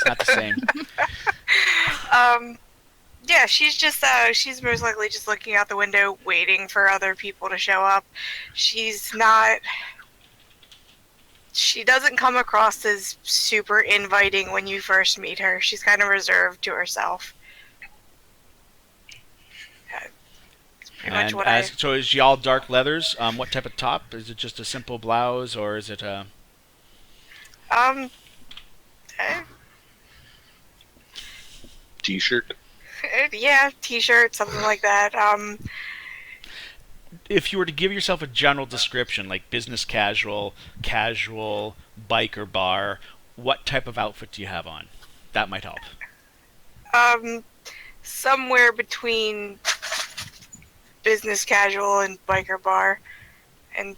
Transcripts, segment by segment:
not the same. Yeah, she's most likely just looking out the window, waiting for other people to show up. She's not. She doesn't come across as super inviting when you first meet her. She's kind of reserved to herself. That's pretty much what I. So is she all dark leathers? What type of top? Is it just a simple blouse, or is it a? Um. T-shirt. Yeah, t-shirt, something like that. If you were to give yourself a general description, like business casual, casual, biker bar, what type of outfit do you have on? That might help. Somewhere between business casual and biker bar, and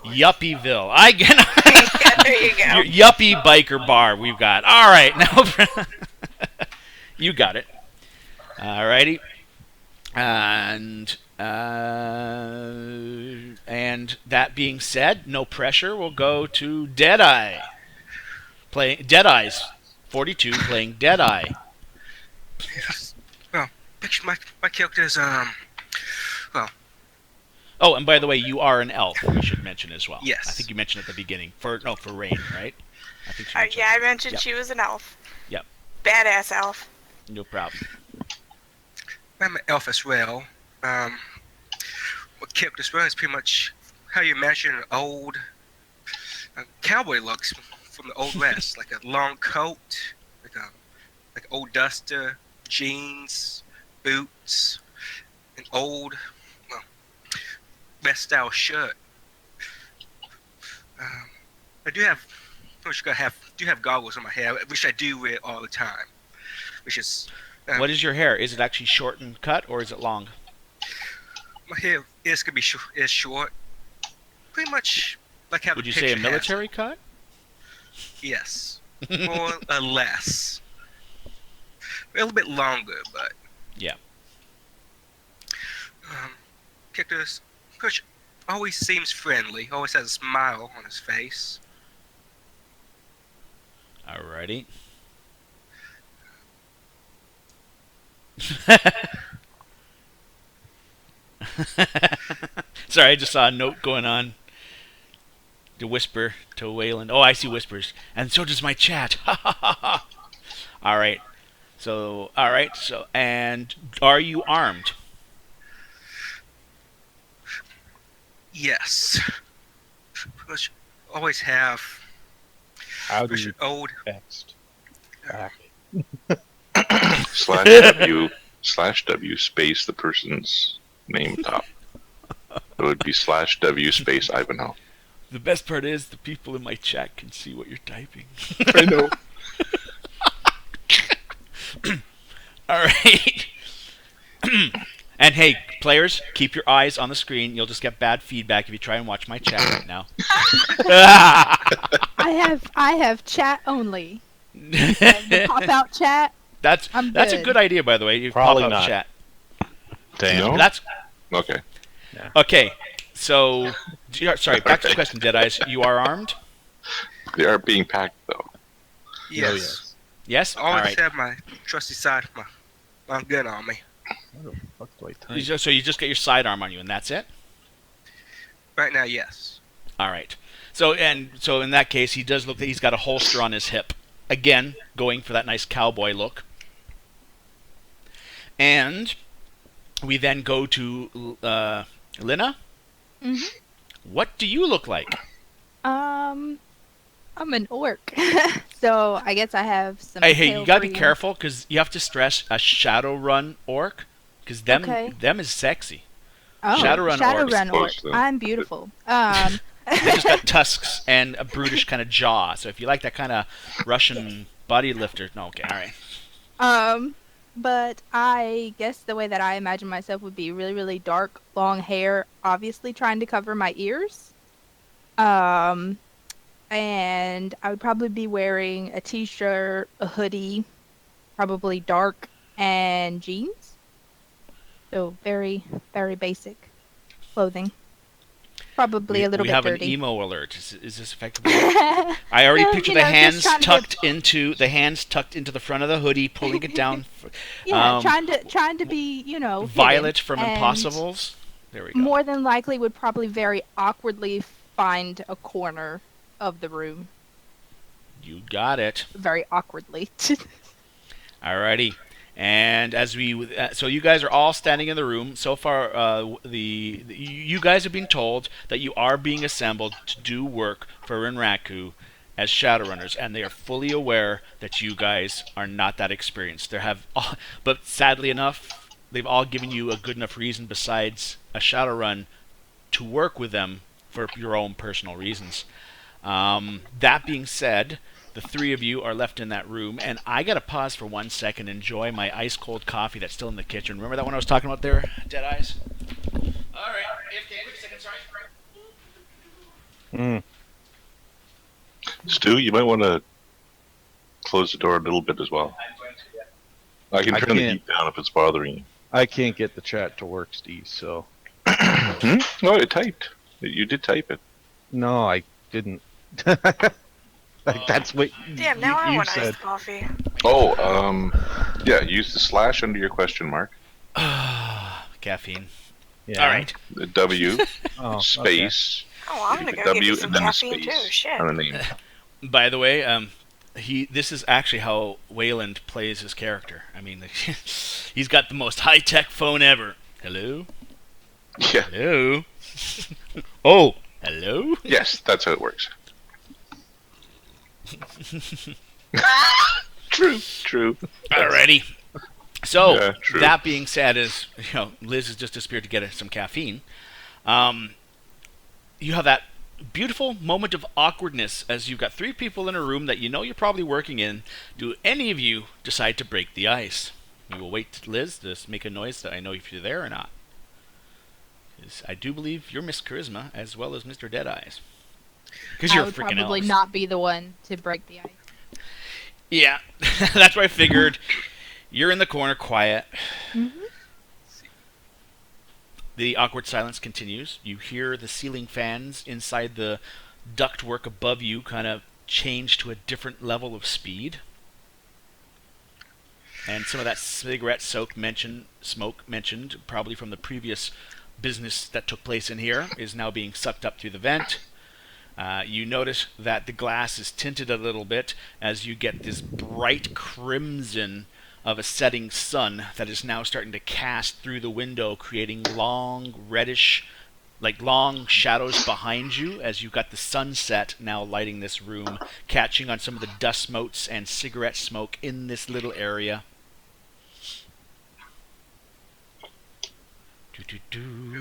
Yuppieville. I get. Yeah, there you go. Yuppie biker bar. We've got. All right, now you got it. Alrighty, and that being said, no pressure. We'll go to Deadeye. Playing Deadeye's 42, playing Deadeye. Yes. Well, picture my character is well. Oh, and by the way, you are an elf. We should mention as well. Yes. I think you mentioned at the beginning for Rain, right? I think she mentioned. Yeah, I mentioned Yep. she was an elf. Yep. Badass elf. No problem. I'm an elf as well. What character as well is pretty much how you imagine an old cowboy looks from the old west, like a long coat, like old duster, jeans, boots, an old west style shirt. I do have goggles on my head, which I do wear all the time. Which is What is your hair? Is it actually short and cut, or is it long? my hair is gonna be short, pretty much like how Would the you say a picture has. military cut? Yes, more or less. A little bit longer, but Yeah. characters, Coach always seems friendly. Always has a smile on his face. Alrighty. Sorry, I just saw a note going on to whisper to Wayland. Oh, I see whispers. And so does my chat. Alright. So, and are you armed? Yes. Coach always have. How do Coach you old. text back? /W space the person's name top. It would be /W space Ivanhoe. The best part is the people in my chat can see what you're typing. I know. Alright. And hey, players, keep your eyes on the screen. You'll just get bad feedback if you try and watch my chat right now. I have chat only. The pop out chat. That's I'm a good. good idea, by the way. You Probably pop out not. chat. Damn. No? That's Okay. okay. So, sorry. Back to the question, Deadeyes. You are armed? They are being packed though. Yes. Yes. I All always right. have my trusty side, my gun on me. What the fuck do I type? So you just get your sidearm on you, and that's it. Right now, yes. All right. So in that case, he does look that he's got a holster on his hip. Again, going for that nice cowboy look. And we then go to Lina. Mhm. What do you look like? I'm an orc, so I guess I have some. Hey, you gotta be tail-breeding. careful because you have to stress a Shadowrun orc because them Okay. is sexy. Oh, Shadowrun Shadowrun orc. Close, though. I'm beautiful. They just got tusks and a brutish kind of jaw. So if you like that kind of Russian body lifter, no, okay, all right. But I guess the way that I imagine myself would be really, really dark, long hair, obviously trying to cover my ears. And I would probably be wearing a t-shirt, a hoodie, probably dark, and jeans. So very, very basic clothing. Probably a little we bit have dirty. an emo alert. Is this effective? I already Well, picture you the know, just hands trying to tucked into the front of the hoodie, pulling it down. Yeah, trying to be, Violet hidden, from and Impossibles. There we go. more than likely would probably very awkwardly find a corner of the room. You got it. Very awkwardly. Alrighty. And as so you guys are all standing in the room. So far, you guys have been told that you are being assembled to do work for Rinraku as Shadowrunners, and they are fully aware that you guys are not that experienced. But sadly enough, they've all given you a good enough reason besides a Shadowrun to work with them for your own personal reasons. That being said, the three of you are left in that room, and I gotta pause for 1 second, enjoy my ice cold coffee that's still in the kitchen. Remember that one I was talking about there, Dead Eyes? Alright, AFK, quick second, sorry. Stu, you might want to close the door a little bit as well. I can I turn the can't. heat down if it's bothering you. I can't get the chat to work, Steve. So Hmm? No, it typed. You did type it. no, I didn't. That's what Damn, now I you want said. iced coffee. Oh, yeah, use the slash under your question mark. Caffeine. Yeah. Alright. The W, Oh, okay. space, Oh, I'm gonna the go get W, me some and then the caffeine too. space Shit. on the name. By the way, this is actually how Wayland plays his character. I mean, he's got the most high-tech phone ever. Hello? Yeah, Hello? Oh, hello? yes, that's how it works. True. Alrighty. So, Yeah, true. that being said, Liz has just disappeared to get some caffeine. You have that beautiful moment of awkwardness as you've got three people in a room that you know you're probably working in. Do any of you decide to break the ice? We will wait, Liz, to make a noise that I know if you're there or not. 'Cause I do believe you're Miss Charisma as well as Mr. Deadeyes. Because I you're would freaking probably elves. not be the one to break the ice. Yeah, that's what I figured. You're in the corner, quiet. The awkward silence continues. You hear the ceiling fans inside the ductwork above you kind of change to a different level of speed. And some of that cigarette smoke mentioned, probably from the previous business that took place in here, is now being sucked up through the vent. You notice that the glass is tinted a little bit as you get this bright crimson of a setting sun that is now starting to cast through the window, creating long reddish, like long shadows behind you as you've got the sunset now lighting this room, catching on some of the dust motes and cigarette smoke in this little area.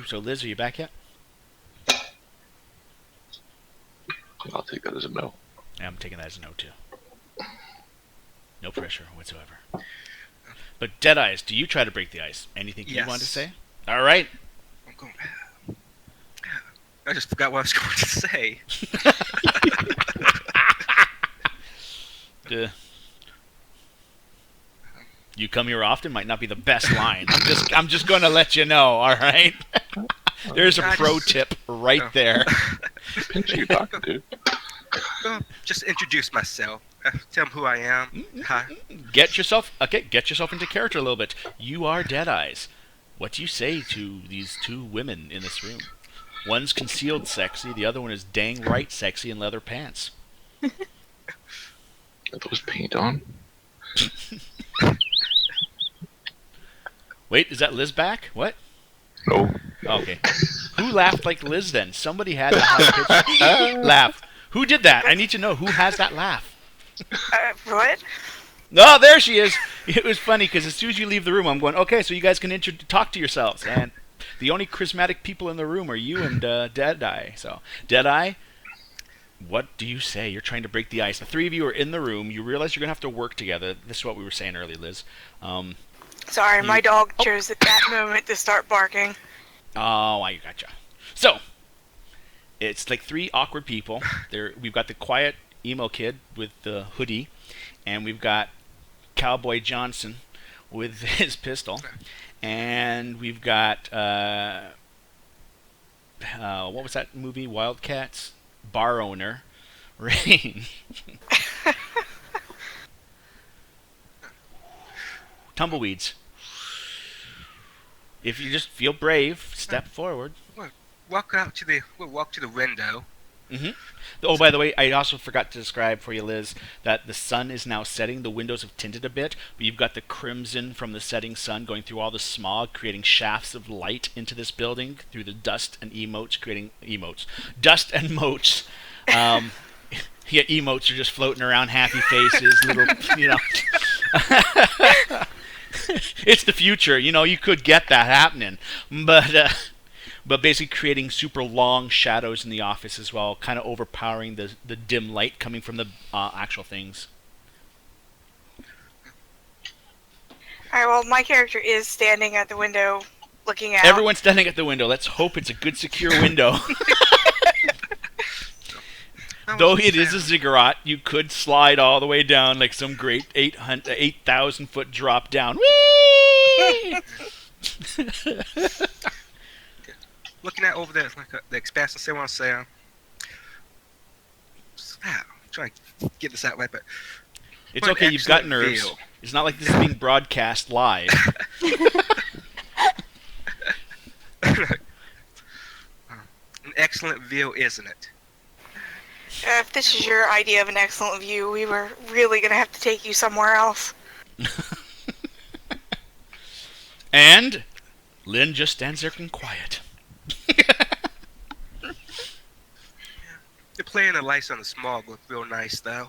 So Liz, are you back yet? I'll take that as a no. Yeah, I'm taking that as a no too. No pressure whatsoever. But Deadeyes, do you try to break the ice? Anything you Yes. want to say? All right. I'm going. I just forgot what I was going to say. You come here often might not be the best line. I'm just going to let you know. All right. There's a pro tip right there. Pinch you talking to. Just introduce myself. Tell them who I am. Hi. Get yourself into character a little bit. You are Deadeyes. What do you say to these two women in this room? One's concealed sexy, the other one is dang right sexy in leather pants. Are those paint on? Wait, is that Liz back? What? No. Okay. Who laughed like Liz then? Somebody had a high-pitched laugh. Who did that? I need to know who has that laugh. What? No, there she is. It was funny because as soon as you leave the room, I'm going, okay, so you guys can talk to yourselves. And the only charismatic people in the room are you and Deadeye. So, Deadeye, what do you say? You're trying to break the ice. The three of you are in the room. You realize you're going to have to work together. This is what we were saying earlier, Liz. Sorry, my dog chose at that moment to start barking. Oh, I gotcha. So, it's like three awkward people. We've got the quiet emo kid with the hoodie, and we've got Cowboy Johnson with his pistol, and we've got what was that movie? Wildcats. Bar owner, Rain. Tumbleweeds. If you just feel brave, step forward. We'll walk to the window. Oh, by the way, I also forgot to describe for you, Liz, that the sun is now setting. The windows have tinted a bit, but you've got the crimson from the setting sun going through all the smog, creating shafts of light into this building through the dust and emotes, creating dust and motes. Yeah, emotes are just floating around, happy faces, little, It's the future, you could get that happening, but basically creating super long shadows in the office as well, kind of overpowering the dim light coming from the actual things. Alright, well, my character is standing at the window looking out. Everyone's standing at the window. Let's hope it's a good, secure window. Though it is a ziggurat, you could slide all the way down like some great 8,000 foot drop down. Whee! Looking at over there, the expanse, I say want to say, I'm trying to get this out right, but It's what okay, an you've got excellent nerves. view. It's not like this is being broadcast live. An excellent view, isn't it? If this is your idea of an excellent view, we were really going to have to take you somewhere else. And Lynn just stands there and quiet. They're playing the lights on the smog look real nice, though.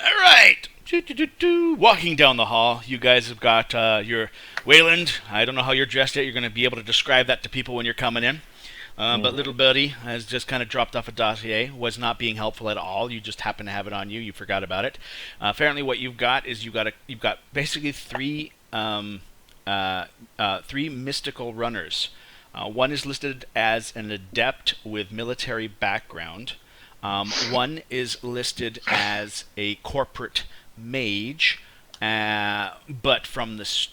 All right. Walking down the hall, you guys have got your Wayland. I don't know how you're dressed yet. You're going to be able to describe that to people when you're coming in. But little Birdie has just kind of dropped off a dossier. Was not being helpful at all. You just happen to have it on you. You forgot about it. Apparently, what you've got is you've got basically three mystical runners. One is listed as an adept with military background. One is listed as a corporate mage, but from the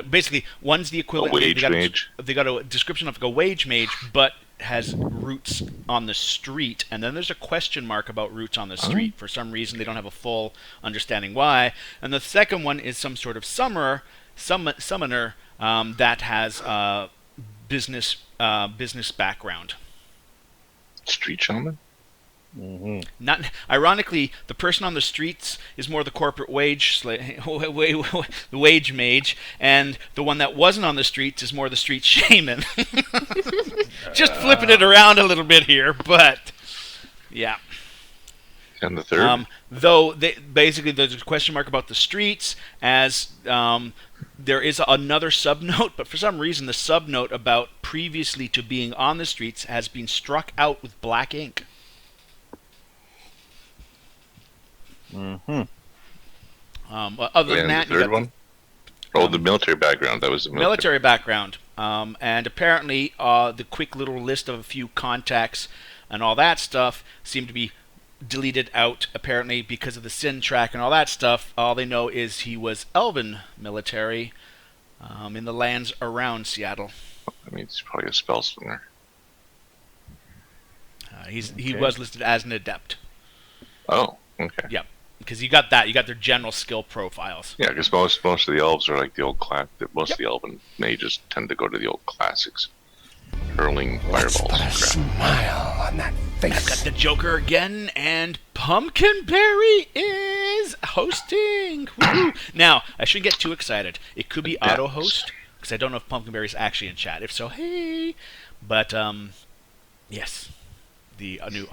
basically one's the equivalent. A wage mage. They got a description of like a wage mage, but has roots on the street, and then there's a question mark about roots on the street. For some reason, they don't have a full understanding why. And the second one is some sort of summoner that has business background. Street shaman? Not ironically, the person on the streets is more the corporate wage mage, and the one that wasn't on the streets is more the street shaman. Just flipping it around a little bit here, but yeah. And the third? Though basically there's a question mark about the streets, as there is another subnote, but for some reason the subnote about previously to being on the streets has been struck out with black ink. Mm-hmm. Other than And that, the you third got one? Oh, the military background. That was the military background. And apparently the quick little list of a few contacts and all that stuff seem to be deleted out, apparently because of the sin track and all that stuff. All they know is he was Elven military in the lands around Seattle. I mean, it's probably a spell slinger. He was listed as an adept. Oh, okay. Yep. Because you got that. You got their general skill profiles. Yeah, because most of the elves are like the old class. Most of the elven mages tend to go to the old classics, hurling fireballs. Put a smile on that I've got face. the Joker again, and Pumpkinberry is hosting. Woo-hoo. Now, I shouldn't get too excited. It could be Yes. auto-host, because I don't know if Pumpkinberry is actually in chat. If so, hey. But, yes. The new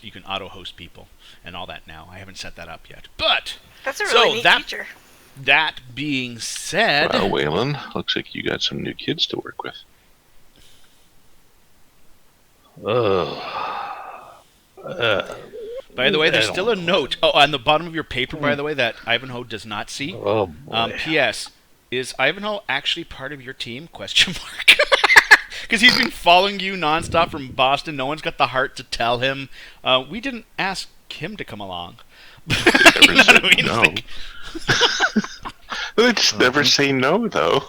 you can auto-host people and all that now. I haven't set that up yet. But, That's a really neat feature. that being said... Well, Waylon, looks like you got some new kids to work with. By the way, there's I still don't a note. Oh, on the bottom of your paper, by the way, that Ivanhoe does not see. Oh, boy. P.S. Is Ivanhoe actually part of your team? Question mark. Because he's been following you nonstop from Boston. No one's got the heart to tell him. We didn't ask him to come along. They You never know said what I mean? no. Like, They just never say no, though.